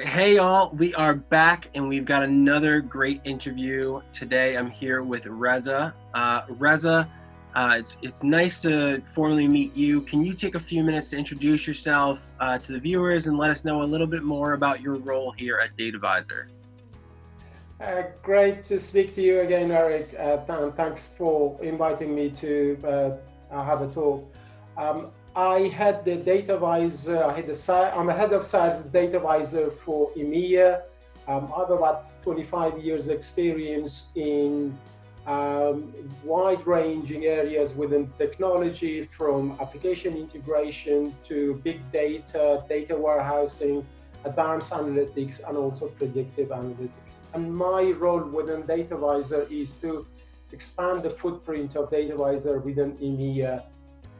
right, hey all, we are back and we've got another great interview today. I'm here with Reza. Reza, it's nice to formally meet you. Can you take a few minutes to introduce yourself to the viewers and let us know a little bit more about your role here at DataVisor? Great to speak to you again, Eric. Thanks for inviting me to have a talk. I had the DataVisor. I'm a head of sales at DataVisor for EMEA. I have about 25 years experience in wide-ranging areas within technology, from application integration to big data, data warehousing, advanced analytics, and also predictive analytics. And my role within DataVisor is to expand the footprint of DataVisor within EMEA,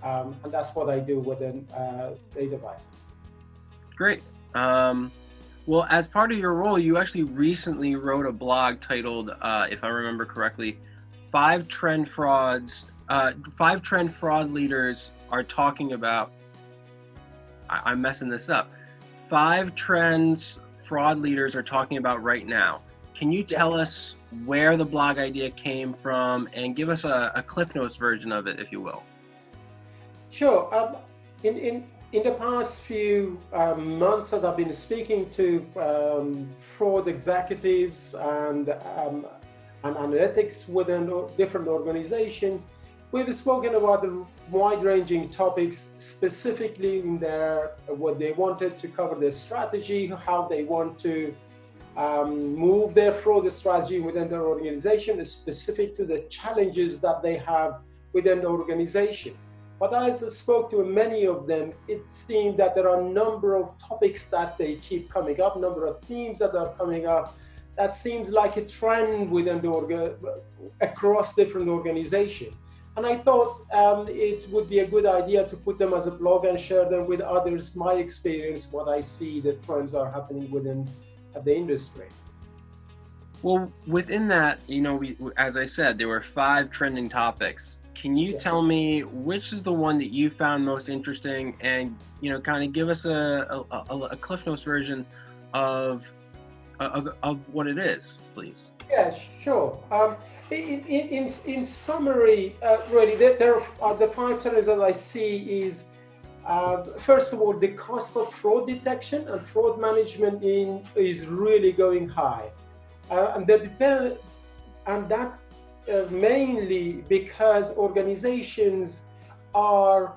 and that's what I do within DataVisor. Great. Well, as part of your role, you actually recently wrote a blog titled, if I remember correctly, five trend fraud leaders are talking about, I'm messing this up. 5 trends fraud leaders are talking about right now. Can you tell us where the blog idea came from and give us a Cliff Notes version of it, if you will? Sure. In the past few months that I've been speaking to fraud executives and analytics within different organizations, we've spoken about the wide-ranging topics, specifically in what they wanted to cover, their strategy, how they want to move their fraud strategy within their organization, specific to the challenges that they have within the organization. But as I spoke to many of them, it seemed that there are a number of topics that they keep coming up, number of themes that are coming up. That seems like a trend within across different organizations. And I thought it would be a good idea to put them as a blog and share them with others, my experience, what I see the trends are happening within the industry. Well, within that, as I said, there were 5 trending topics. Can you tell me which is the one that you found most interesting, and kind of give us a Cliff Notes version of what it is, please? Yeah, sure. In summary, really, there are the 5 trends that I see is, first of all, the cost of fraud detection and fraud management is really going high, and that mainly because organizations are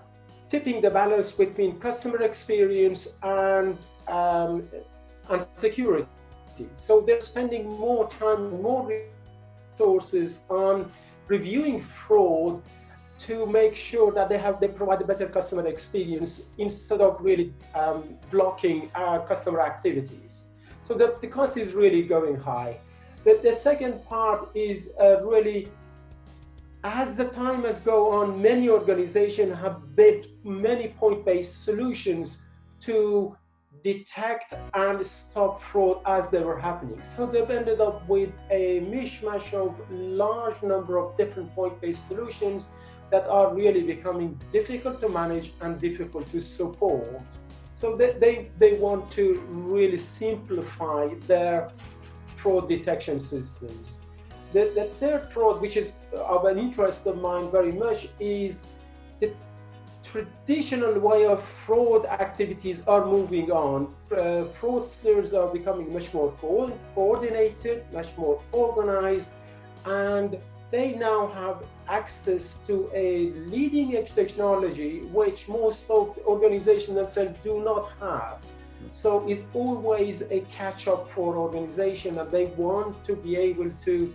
tipping the balance between customer experience and security. So they're spending more time, more resources on reviewing fraud to make sure that they provide a better customer experience instead of really blocking customer activities. So the cost is really going high. The second part is really, as the time has gone on, many organizations have built many point-based solutions to detect and stop fraud as they were happening. So they've ended up with a mishmash of large number of different point-based solutions that are really becoming difficult to manage and difficult to support. So they want to really simplify their fraud detection systems. The third fraud, which is of an interest of mine very much, is the traditional way of fraud activities are moving on. Fraudsters are becoming much more coordinated, much more organized, and they now have access to a leading edge technology which most of the organizations themselves do not have. So it's always a catch-up for organizations, and they want to be able to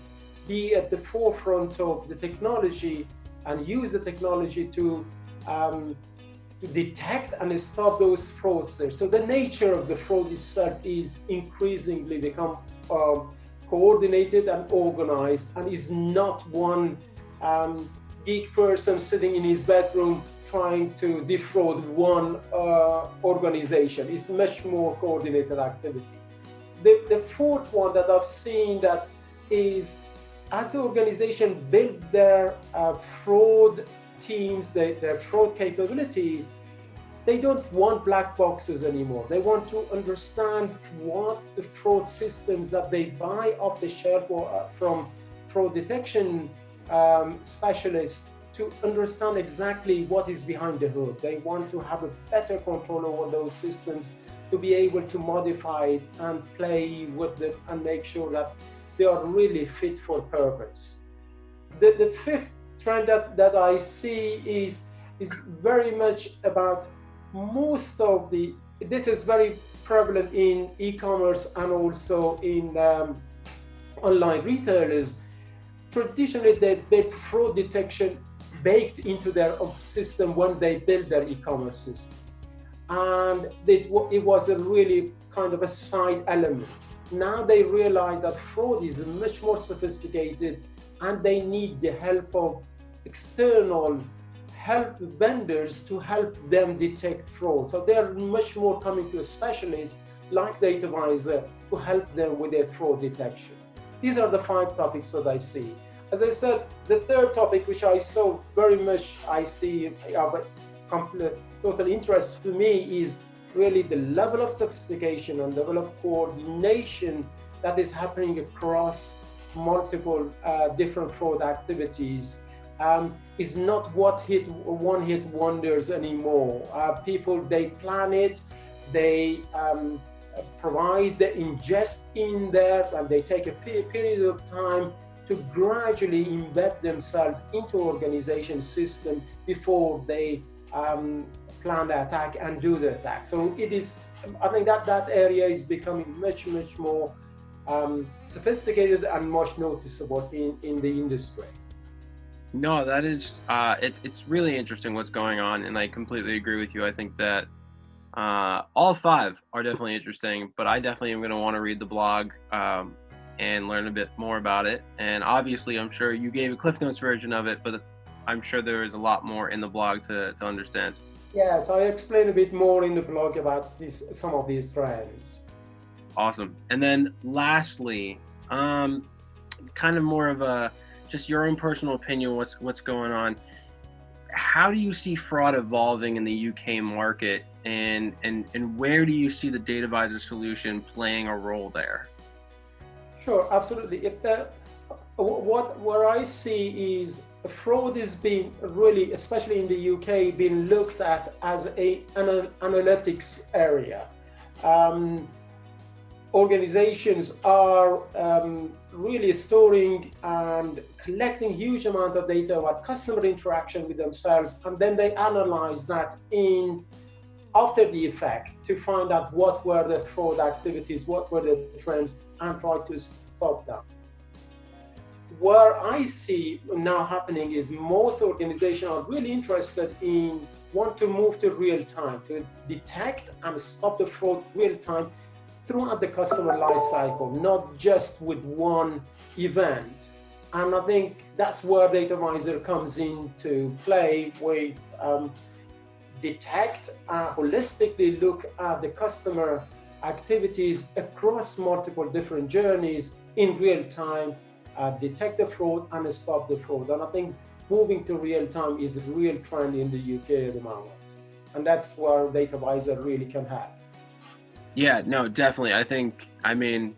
be at the forefront of the technology and use the technology to detect and stop those fraudsters. So the nature of the fraud itself is increasingly become coordinated and organized, and is not one geek person sitting in his bedroom trying to defraud one organization. It's much more coordinated activity. The fourth one that I've seen that is, as the organization build their fraud teams, their fraud capability, they don't want black boxes anymore. They want to understand what the fraud systems that they buy off the shelf or from fraud detection specialists, to understand exactly what is behind the hood. They want to have a better control over those systems, to be able to modify it and play with them and make sure that they are really fit for purpose. The fifth trend that I see is very much about most of this is very prevalent in e-commerce and also in online retailers. Traditionally, they built fraud detection baked into their system when they built their e-commerce system. And it was a really kind of a side element. Now they realize that fraud is much more sophisticated and they need the help of external help vendors to help them detect fraud. So they're much more coming to a specialist like DataVisor to help them with their fraud detection. These are the 5 topics that I see. As I said, the third topic, which I saw very much, I see of total interest to me, is really the level of sophistication and level of coordination that is happening across multiple different fraud activities. Is not one-hit wonders anymore. People, they plan it, they provide the ingest in there, and they take a period of time to gradually embed themselves into organization system before they plan the attack and do the attack. So it is, I think that area is becoming much more sophisticated and much noticeable in the industry. No, that is, it's really interesting what's going on, and I completely agree with you. I think that all 5 are definitely interesting, but I definitely am going to want to read the blog and learn a bit more about it. And obviously, I'm sure you gave a Cliff Notes version of it, but I'm sure there is a lot more in the blog to understand. Yes, I explain a bit more in the blog about some of these trends. Awesome. And then lastly, kind of more of a just your own personal opinion, what's going on. How do you see fraud evolving in the UK market, and where do you see the DataVisor solution playing a role there? Sure, absolutely. Where I see is fraud is being really, especially in the UK, being looked at as an analytics area. Organizations are really storing and collecting huge amount of data about customer interaction with themselves, and then they analyze that after the effect to find out what were the fraud activities, what were the trends, and try to stop them. Where I see now happening is most organizations are really interested in want to move to real time, to detect and stop the fraud real time throughout the customer life cycle, not just with one event. And I think that's where DataVisor comes into play. We detect, holistically look at the customer activities across multiple different journeys in real time, detect the fraud and stop the fraud. And I think moving to real time is a real trend in the UK at the moment. And that's where DataVisor really can help. Yeah, no, definitely. I mean,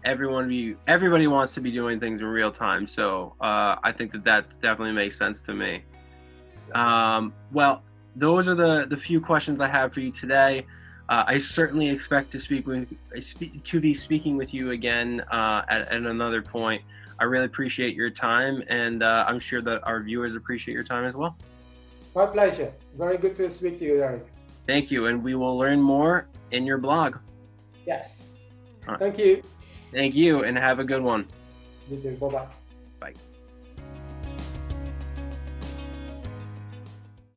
everybody wants to be doing things in real time. So I think that definitely makes sense to me. Well, those are the few questions I have for you today. I certainly expect to be speaking with you again at another point. I really appreciate your time, and I'm sure that our viewers appreciate your time as well. My pleasure. Very good to speak to you, Eric. Thank you, and we will learn more in your blog. Yes. Right. Thank you. Thank you, and have a good one. You too. Bye-bye. Bye.